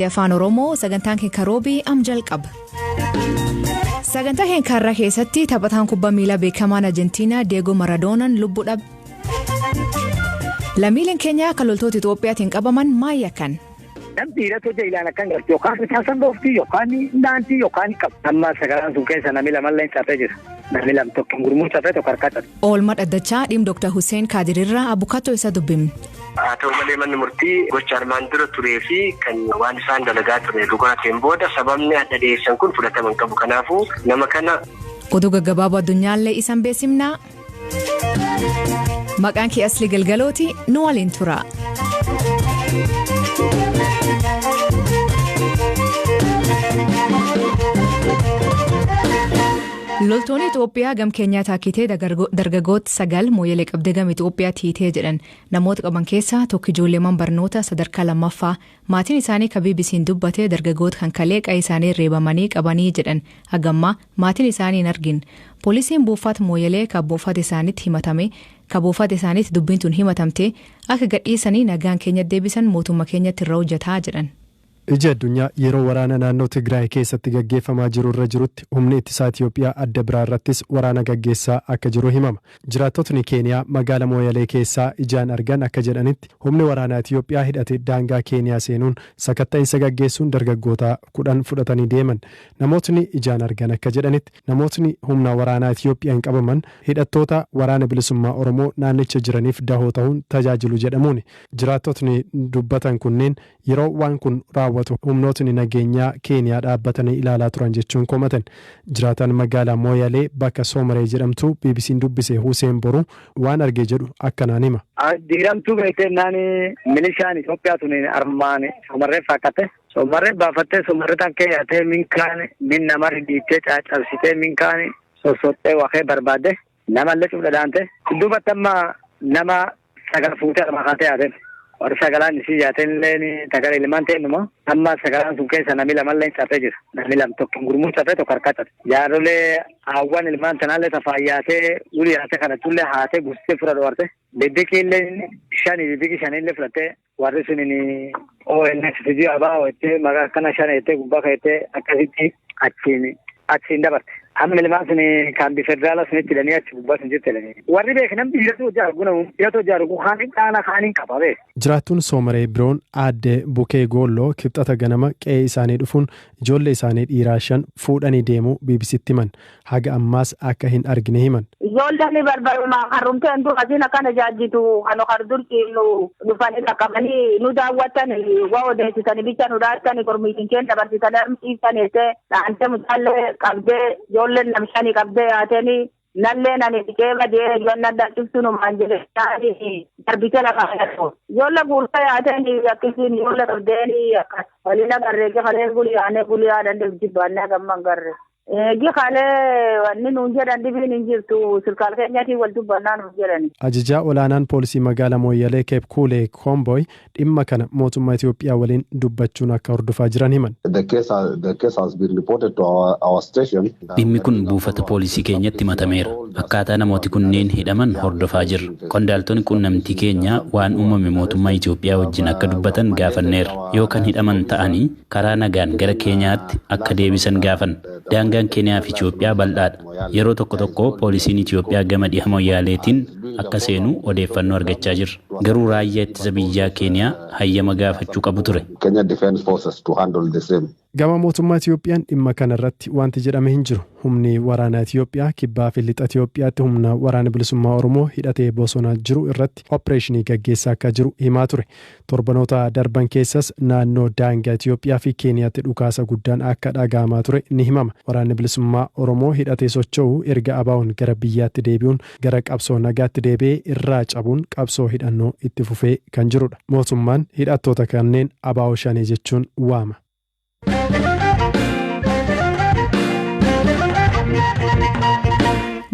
Afaan Oromoo sagantaan keenya roobii amjal qaba. Sagantaa keenya har'aa keessatti taphataan kubbaa miilaa beekamaan Arjentiinaa Diego Maradoonaan lubbuu dhabe. Lammiileen keenya kan loltoota Itoophiyaatiin qabaman maal yakkan? Namni dhiirota hojii ilaalaa kan gartuu yookaan bitaasan dhooftii yookaan daantii yookaan qaba. Amma sagalaan sun keessa namni lamallee cabee jira. Namni lam tokko gurmuu cabee tokko harkaa cabe. Oolmaa dhaddachaa dhimma Dr. Hussein Kaadirirraa abukaatoo isa dubbifne. Haa ta'u malee manni murtii gocha armaan dura turee fi kan waan isaan dalagaa ture dhugateen booda sababni adda dhiyeessan kun fudhatama hin qabu. Kanaafuu nama kana oduu gaggabaaboo addunyaallee isan beesimnaa. Maqaan kee Asli Galgalooti nu waliin tura. Loltoonni Itoophiyaa gam keenyaa taakitee dargaggoota 9 mooyyalee qabdee gam Itoophiyaa tiitee jedhan namoota qaban keessaa tokko ijoolleewwan barnoota sadarkaa lammaffaa maatiin isaanii kan BBC'n dubbatee dargaggoota kan kalee qa'ee isaanii reebamanii qabanii jedhan hagammaa maatiin isaanii hin argin poolisiin buufata mooyyalee kan buufata isaaniitti himatame kan buufata isaaniitti dubbiin tun himatamte akka gadhiisanii nagaan keenya deebisan mootummaa keenyatti irra hojjetaa jedhan. Ija addunyaa yeroo waraana naannoo Tigraay keessatti gaggeeffamaa jiru irra jirutti humni ittisaa Itoophiyaa adda biraa irrattis waraana gaggeessaa akka jiru himama. Jiraattotni Keeniyaa magaala Mooyalee keessaa ijaan argan akka jedhanitti humni waraanaa Itoophiyaa hidhate daangaa Keeniyaa seenuun sakatta'insa gaggeessuun dargaggoota 10 fudhatanii deeman. Namootni ijaan argan akka jedhanitti namootni humna waraanaa Itoophiyaan qabaman hidhattoota waraana bilisummaa Oromoo naannicha jiraniif dahoo ta'uun tajaajilu jedhamuuni. Jiraattotni dubbatan kunneen yeroo waan kun humnootni nageenyaa Keeniyaa dhaabbatanii ilaalaa turan jechuun komatan. Jiraatan magaalaa Mooyalee bakka Soomaree jedhamtu BBC'n dubbise Hussein Boruu waan argee jedhu akkanaan hima. Diiramtuu beeknaan milishaan Itoophiyaa tun armaan Soomaree fakkate. Soomaree baafattee Soomaree tan keeyyatee minkaan min nama riddiittee caccabsitee minkaan sossottee waxee barbaadde namallee cufdhaante. Duubatti amma nama sagal fuutee armaaqatee haate. Warri sagalaan isii yaatenillee tagara ilmaan ta'enuma amma sagalaan sun keessa namni lamallee cabee jira. Namni lam tokko gurmuu cabee tokko harkaa cabe. Jaarolee hawwan ilmaan tanaallee tafaayyaatee uli yaate kanatullee haatee gustee fura dhoowwarte. Bibbiqiillee bibbiqi shanillee fudhattee warri sunin ONX fijii abaa ho'ittee maqaa akkana shan jettee gubbaa ka'ettee akkasitti achiin dabarte. Amma ilmaan sun kaambii federaalaa sunitti hidhanii achi gubbaa sun jirti hidhanii. Warri beeknam dhiiratu jaaru haaniin dhaana haaniin qabame. Jiraattuun Soomaree biroon aadde Bukee Goolloo kibxata ganama qe'ee isaanii dhufuun ijoollee isaanii dhiiraa 5 fuudhanii deemuu BBC'tti himan. Haga ammaas akka hin argine himan. Ijoolleen barbaaduma harumteen du'atiin akkana jaajjitu kan hordurti dhufanii qaqqabanii nu daawwatan waa odeessitanii bicha nu dhaatanii kormiitiin keenya dabarsitanii armsiisanii dhaantee mucaallee qabdee ijoolleen namshanii qabdee yaatanii nallee nani dhiqee badee ijoolleen dhaabsiftu numaan jedhanii darbitee lafa jedhu. Ijoollee guutaa yaatanii akkasiin ijoollee qabdeeni akkas waliin agarreeqee kalee gulii dandeenye jibbaannee gamman garre. Gikalee wanni nuun jedhan dibiin hin jirtu sirkaal keenyaatiin wal dubbannaa nuun jedhani. Ajajaa olaanaan poolisii magaalaa Mooyyalee Keep Kuulee Komboy dhimma kana mootummaa Itoophiyaa waliin dubbachuun akka hordofaa jiran himan. Dhimmi kun buufata poolisii keenyatti himatameera. Akkaataa namooti kunneen hidhaman hordofaa jirra. Qondaaltonni quunnamtii keenyaa waan uumame mootummaa Itoophiyaa wajjin akka dubbatan gaafanneerra. Yoo kan hidhaman ta'anii karaa nagaan gara keenyaatti akka deebisan gaafanna. Daangaan Keeniyaa fi Itoophiyaa bal'aadha. Yeroo tokko poolisiin Itoophiyaa gama dhiha Mooyaaleetiin akka seenu odeeffannoo argachaa jirra. Garuu raayyaa ittisa biyyaa Keeniyaa hayyama gaafachuu qabu ture. Gama mootummaa Itoophiyaan dhimma kana irratti wanti jedhame hin jiru. Humni waraanaa Itoophiyaa kibbaa fi lixa Itoophiyaatti humna waraana bilisummaa Oromoo hidhatee bosonaa jiru irratti opereeshinii gaggeessaa akka jiru himaa ture. Torbanoota darban keessas naannoo daangaa Itoophiyaa fi Keeniyaatti dhukaasa guddaan akka dhaga'amaa ture ni himama. Waraanni bilisummaa Oromoo hidhatee socho'u erga abaa'uun gara biyyaatti deebi'uun gara qabsoo nagaatti deebi'ee irraa cabuun qabsoo hidhannoo itti fufee kan jirudha. Mootummaan hidhattoota kanneen abaa'oo shanee jechuun waama.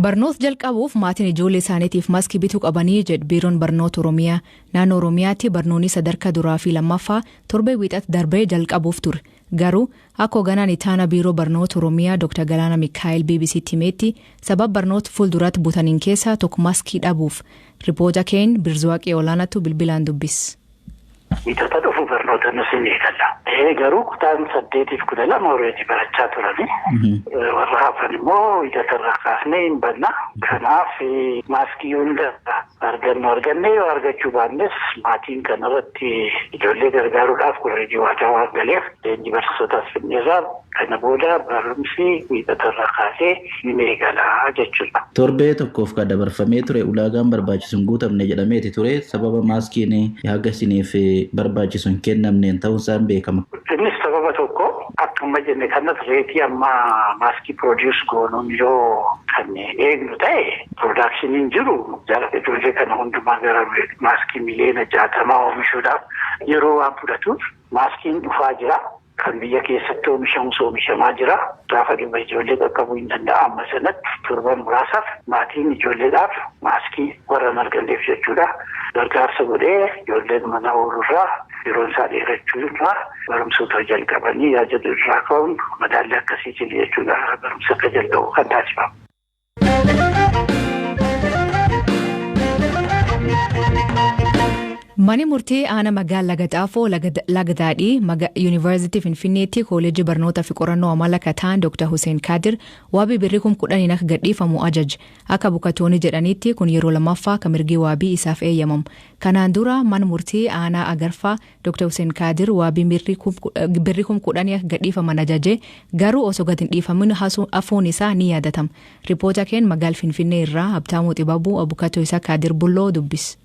Barnoota jalqabuuf maatiin ijoollee isaaniitiif maskii bituu qabanii jedhu biiroon barnoota Oromiyaa. Naannoo Oromiyaatti barnoonni sadarkaa duraa fi lammaffaa torbee wiixatti darbee jalqabuuf ture. Garuu akka hoogganaan itaana biiroo barnoota Oromiyaa Dr. Galaana Mikaa'el BBC'tti himetti sababa barnoota fuulduratti butaniin keessaa tokko maskii dhabuuf. Ripoota keenya Birzuwaaqee Olaanaatu bilbilaan dubbis. Wiixata dhufu barnoota sana eegalla. Garuu kutaan 8-12 already barachaa turani. Warra hafan immoo ijaarraa kaasnee hin banna. Kanaaf maaskii hunda argannee yoo argachuu baannes maatiin kanarratti ijoollee gargaaruudhaaf korreejii waataa waan galeef leenjii barsiisotaas finneerraa kana booda barumsi ijaarraa kaasee hin eegalaa jechuudha. Torbee tokkoof kan dabarfamee ture ulaagaan barbaachisuun guutamne jedhameeti ture sababa maaskiin haga isiniif barbaachisuun kennamneen ta'uusaan beekama. Innis sababa tokko akkuma jenne kanas reetii amma maaskii produce goonuun yoo kan eegnu ta'e production jiru jaallatee ijoollee kana hundumaa gara maaskii miliyoona 60 oomishuudhaaf yeroo waan fudhatuuf maaskiin dhufaa jira. Kan biyya keessatti oomishamaa jira. Gaafa dhimma ijoollee qaqqabuu hin danda'a. Amma sanatti torban muraasaaf maatiin ijoolleedhaaf maaskii warra arganneef jechuudha. Gargaarsa godhee ijoolleen mana oolurraa yeroon isaa dheerachuurraa barumsoota jalqabanii yaajatu irraa ka'uun madaalli akkasii jira jechuudha. Barumsa akka jalqabu kan taasifamu. Mani murtii aanaa magaalaa Lagaxaafoo Lagadaadhii Yuunivarsiitii Finfinneetti Kooleejii Barnoota fi Qorannoo Amala Kataan Dr. Hussein Kaadir waabii birrii 10,000 akka gadhiifamu ajaj. Akka bukatoonni jedhanitti kun yeroo lammaffaa kan mirgi waabii isaaf eeyyamamu. Kanaan dura mana murtii aanaa Agarfaa Dr. Hussein Kaadir waabii birrii 10,000 akka gadhiifaman ajaje garuu osoo gad hin dhiifamin hafuun isaa ni yaadatama. Ripoota keen magaal Finfinnee irraa Habtaamuu Xibabuu bukatoo isaa Kaadir Bulloo dubbis.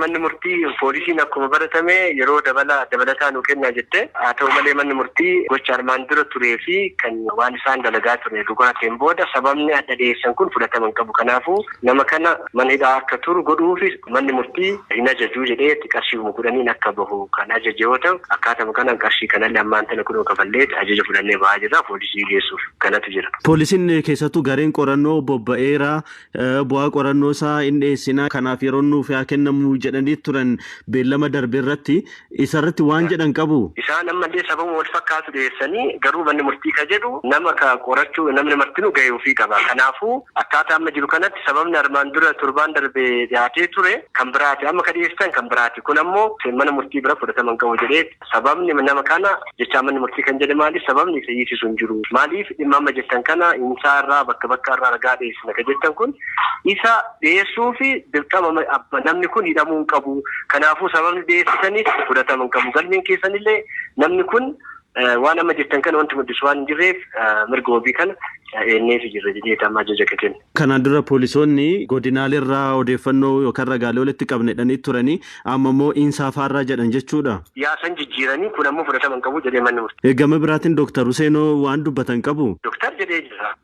Manni murtii poolisiin akkuma baratame yeroo dabalataan nu kennaa jette haa ta'u malee manni murtii gocha armaan dura turee fi kan waan isaan dalagaa ture dhugateen booda sababni adda dhiyeessan kun fudhataman qabu. Kanaafuu nama kana mana hidhaa akka turu godhuufi manni murtii hin ajajuu jedhee qarshii 10,000 akka bahu kan ajaje yoo ta'u akkaatuma kanaan qarshii kanallee ammaan tana kunoo kafallee ajaja fudhannee bahaa jirra poolisii geessuuf kanatu jira. Poolisiin keessattuu gareen qorannoo bobba'eera bu'aa qorannoo isaa hin dhiyeessinaa kanaaf yeroo nuuf haa kennamu jedhanii turan beellama darbe irratti isarratti waan jedhan qabu. Isaan ammallee sababa wal fakkaatu dhiyeessanii garuu manni murtii ka jedhu nama ka qorachuu namni martinuu gahee ofii qaba. Kanaafuu akkaataa amma jiru kanatti sababni armaan dura torbaan darbe dhiyaatee ture kan biraati amma ka dhiyeessan kan biraati. Kun ammoo mana murtii bira fudhataman qabu jedhee sababni nama kana jecha manni murtii kan jedhe maaliif sababni isa hiisisu hin jiru. Maaliif dhimma amma jettan kana insaarraa bakka irraa ragaa dhiyeessina ka jettan kun isa dhiyeessuu fi dirqama namni kun hidhamuu qabu. Kanaafuu sababni dhiyeessitaniif fudhataman qabu. Galmeen keessanillee namni kun waan amma jettan kana wanti muddisu waan hin jirreef mirga wabii kana eenneefi jirra jedhee amma ajaja kenna. Kanaan dura poolisoonni godinaalerraa odeeffannoo yookaan ragaalee walitti qabnedhanii turanii amma immoo insaafaarraa jedhan jechuudha. Yaasan jijjiiranii kun ammoo fudhataman qabu jedhee manni murtii. Gama biraatiin Dr. Huseenoo waan dubbatan qabu. Dr. jedhee jira.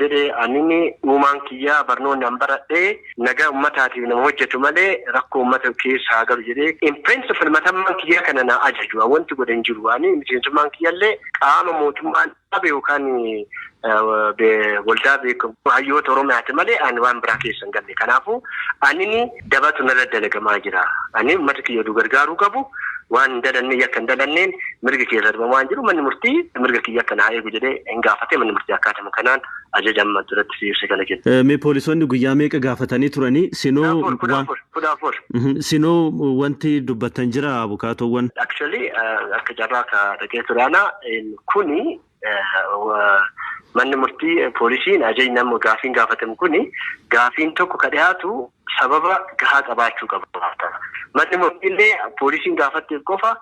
Jedhee anini uumaan kiyyaa barnoonni an baradhee nagaa uummataatiif nama hojjetu malee rakkoo uummata keessaa galu jedhee in principle matammaan kiyyaa kana na ajaju wanti godhan jiru ani miseensummaan kiyyaallee qaama mootummaan dhabe yookaan waldaa beekamu hayyoota Oromiyaati malee ani waan biraa keessa hin galle. Kanaafuu anini dabatu narra dalagamaa jira. Ani uummata kiyya gargaaruu qabu. Waan dalanne yakkan dalanneen mirga keessa dhabama waan jiru manni murtii mirga kiyya akka naa eegu jedhee hin gaafate manni murtii akkaatama kanaan ajaja amma duratti siibse kana jedhe. Mee poolisoonni guyyaa meeqa gaafatanii turanii sinoo sinoo wanti dubbatan jira abukaatoowwan. Actually akka jarraa ka dhagee turaana kuni manni murtii poolisiin ajajni nama gaafiin gaafatamu kuni gaafiin tokko ka dhiyaatu sababa gahaa qabaachuu qaba. Manni murtiillee poolisiin gaafatteef qofa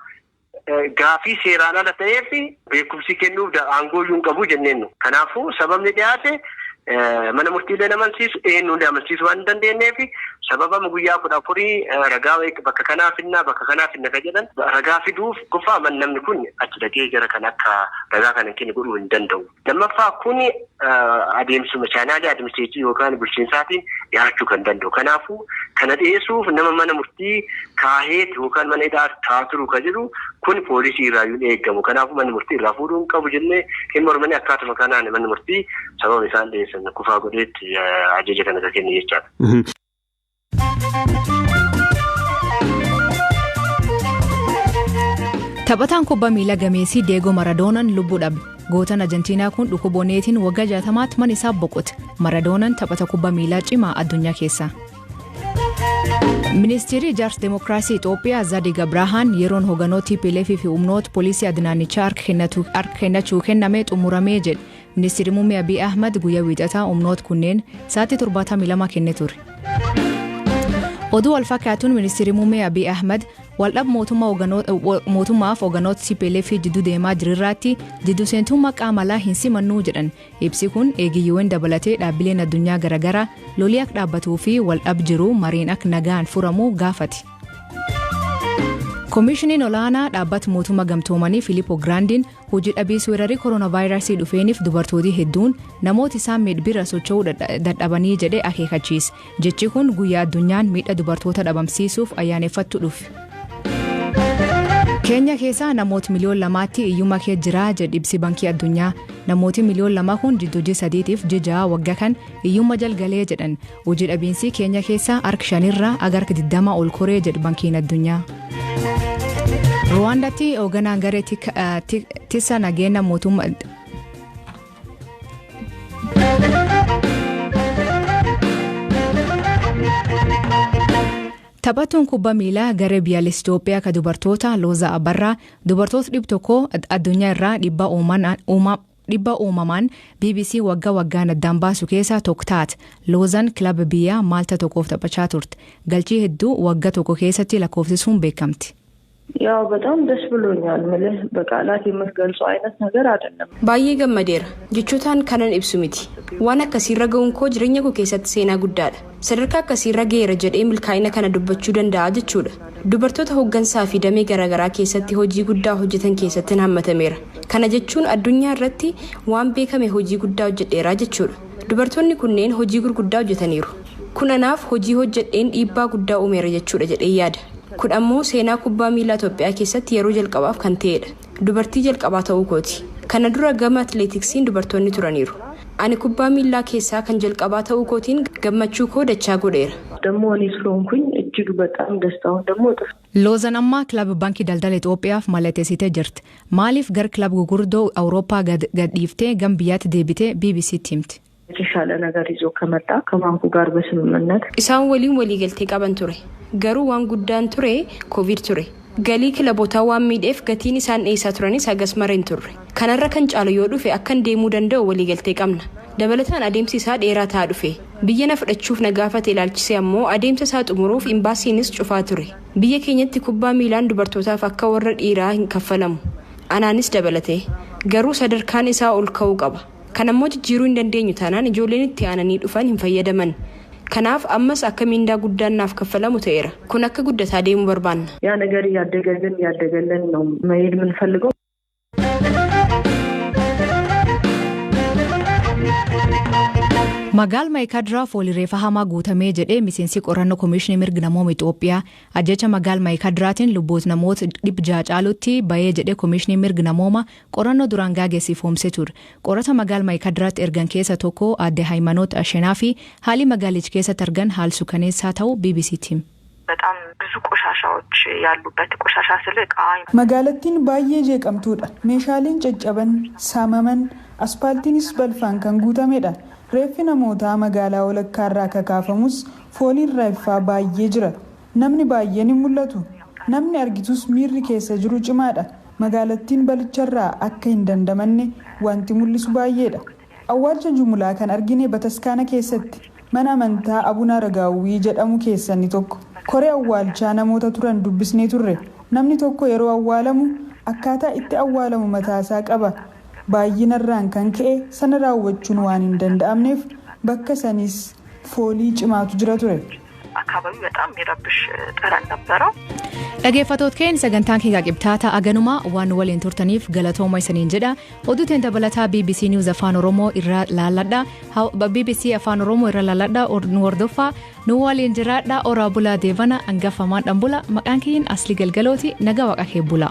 gaafii seeraan ala ta'eef beekumsi kennuuf aangoo iyyuu hin qabu jenneennu. Kanaafuu sababni dhiyaate mana murtiillee nama amansiisu eenyuun amansiisu waan hin dandeenyeef sababa guyyaa 14 ragaa bakka kanaaf finna ka jedhan ragaa fiduuf qofa namni kun achi dhaqee jara kan akka ragaa kana kennu godhuu hin danda'u. Lammaffaa kun adeemsuma chaanaalii administreetii yookaan bulchiinsaatiin dhiyaachuu kan danda'u. Kanaafuu kana dhiyeessuuf nama mana murtii kaaheet yookaan mana hidhaa taaturu ka jedhu kun poolisii irraa yoo eegamu. Kanaafuu manni murtii irraa fuudhuu hin qabu jennee hin mormanii akkaatuma kanaan manni murtii sababa isaan dhiyeessan kufaa godheetti ajaja kana ka kenne jechaadha. Taphataan kubbaa miilaa gameessii Diego Maradoonaan lubbuu dhabe. Gootaan Arjentiinaa kun dhukkuboonneetiin waggaa 60 mana isaa boqote. Maradoonaan taphata kubbaa miilaa cimaa addunyaa keessaa. Ministeerri Ijaarsa Dimookiraasii Itoophiyaa Zadig Abrahaan yeroon hoggantoota TPLF fi humnoota poolisii adinaanichaa harka kennachuu kenname xumuramee jedhe. Ministeerri Muummee Abiy Ahmad guyyaa wiixataa humnoota kunneen sa'aatii 72 kennee ture. Oduu walfakkaatuun Ministeerri Muummee Abiy Ahmad waldhab mootummaaf hoggantoota TPLF jidduu deemaa jirirraatti jidduu seentummaa qaamalaa hin simannuu jedhan. Ibsi kun eegiyyoowwan dabalatee dhaabbileen addunyaa garaagaraa lolii akka dhaabbatuu fi waldhab jiru mariin akka nagaan furamuu gaafate. Koomishiniin olaanaa dhaabbata mootummaa gamtoomanii Filiippo Giraandiin hojii dhabiis weerarii kooronaavaayirasii dhufeeniif dubartooti hedduun namoota isaan miidhbira socho'uu dadhabanii jedhee akeekachiise. Jechi kun guyyaa addunyaan miidha dubartoota dhabamsiisuuf ayyaaneffattu dhufe. Keenya keessaa namoota miliyoon 2tti iyyuma kee jiraa jedhe ibsi bankii addunyaa. Namooti miliyoon 2 kun jidduu 3tiif 6 waggaa kan iyyuma jalgalee jedhan. Hojii dhabiinsi keenya keessaa harka 5 aga harka 20 ol koree jedhe bankiin addunyaa. Ruwaandaatti hoogganaan garee tisa nageenya mootummaa Taphattuun kubbaa miilaa garee biyyaalessaa Itoophiyaa ka dubartoota Looza Abarraa dubartoota 100 addunyaa irraa dhibba uumamaan BBC waggaan addaan baasu keessaa tokko taate. Loozan kilaba biyyaa Maalta tokkoof taphachaa turte. Galchii hedduu waggaa tokko keessatti lakkoofsisuun beekamti. ያው በጣም ደስ ብሎኛል ማለት በቃላት የምትገልጸው አይነት ነገር አይደለም ባዬ ገመዴራ ጅቹታን ከነን ኢብሱሚቲ ዋና ከሲራ ገውን ኮ ጅረኛ ኮ ከሰት ሴና ጉዳዳ ሰደርካ ከሲራ ገየረ ጀዴ ምልካይነ ከነ ዱበቹ ደንዳ አጅቹዳ ዱበርቶታ ሆገንሳ ፊ ደሜ ገረገራ ከሰት ሆጂ ጉዳ ሆጅተን ከሰትን ሀመተሜራ ከነ ጀቹን አዱኛ ረቲ ዋን ቤከሜ ሆጂ ጉዳ ሆጀዴራ ጀቹዳ ዱበርቶኒ ኩኔን ሆጂ ጉርጉዳ ሆጀተኒሩ ኩነናፍ ሆጂ ሆጀዴን ዲባ ጉዳ ኡሜረ ጀቹዳ ጀዴ ያዳ Kudhammoo seenaa kubbaa miilaa Itoophiyaa keessatti yeroo jalqabaaf kan ta'edha. Dubartii jalqabaa ta'uu kooti. Kana dura gama atileetiksiin dubartoonni turaniiru. Ani kubbaa miilaa keessaa kan jalqabaa ta'uu kootiin gammachuu koo dachaa godheera. ደግሞ እኔ ስለሆንኩኝ እጅግ በጣም ደስታውን ደግሞ ጥፍ Loozan ammaa kilaba baankii daldala Itoophiyaaf mallatteessitee jirti. Maaliif gar kilaba gurguddoo Awurooppaa gadhiiftee gam biyyaatti deebitee BBC'tti himti. የተሻለ ነገር ይዞ ከመጣ ከባንኩ ጋር በስምምነት Isaan waliin waliigaltee qaban ture. Garuu waan guddaan ture COVID ture. Galii kilabootaa waan miidheef gatiin isaan dhiyeessaa turanis hagas mareen turre. Kanarra kan caalu yoo dhufe akkan deemuu danda'u waliigaltee qabna. Dabalataan adeemsi isaa dheeraa ta'aa dhufe. Biyya na fudhachuuf na gaafate ilaalchisee ammoo adeemsa isaa xumuruuf imbaasiinis cufaa ture. Biyya keenyatti kubbaa miilaan dubartootaaf akka warra dhiiraa hin kaffalamu. Anaanis dabalate. Garuu sadarkaan isaa ol ka'uu qaba. Kanammoo jijjiiruu hin dandeenyu taanaan ijoolleen itti aananii dhufan hin fayyadaman. Kanaaf ammas akka miindaa guddaan naaf kaffalamu ta'eera. Kun akka guddataa deemuu barbaanna. ያ ነገር ያደገልን ነው መሄድ የምንፈልገው Magaal Maayikaadiraa foolireefa hamaa guutamee jedhee miseensi qorannoo Koomishinii Mirga Namoota Itoophiyaa ajjecha Magaal Maayikaadiraatiin lubbuut namoota 600 caalutti bahee jedhee Koomishinii Mirga Namooma qorannoo duraan gaggeessifoomsee ture. Qorata Magaal Maayikaadiraatti ergan keessa tokko aadde Haayimanoot Ashenaa fi haalli magaalicha keessatti argan haal suukaneessaa ta'uu BBC'tti hime. በጣም ብዙ ቆሻሻዎች ያሉበት ቆሻሻ ስለቃ magaalattiin baay'ee jeeqamtuudha meeshaaleen caccaban saamaman aspaaltiinis balfaan kan guutamedha reeffi namootaa magaalaa walakkaarraa kakaafamus fooliin reeffaa baay'ee jira namni baay'een hin mul'atu namni argitus miirri keessa jiru cimaadha magaalattiin balicharraa akka hin dandamanne wanti mul'isu baay'eedha awwaalcha jumlaa kan argine bataskaana keessatti mana amantaa Abuna Aragaawwii jedhamu keessatti tokko koree awwaalchaa namoota turan dubbisnee turre namni tokko yeroo awwaalamu akkaataa itti awwaalamu mataasaa qaba baay'inarraan kan ka'e sana raawwachuun waan hin danda'amneef bakka sanis foolii cimaatu jira ture. አካባቢው በጣም የሚረብሽ ጠረን ነበረው። Dhaggeeffattoota keenya sagantaan keenya qibxaata aganumaa waan waliin turtaniif galatooma isiniin jedha. Oduutiin dabalataa BBC News Afaan Oromoo irraa laalladha. BBC Afaan Oromoo irraa laalladha. Nu hordofaa nu waliin jiraadha. Oraa bulaa deebana hangafamaan dhambula maqaan kiyyin Asli Galgalooti naga waqa kee bula.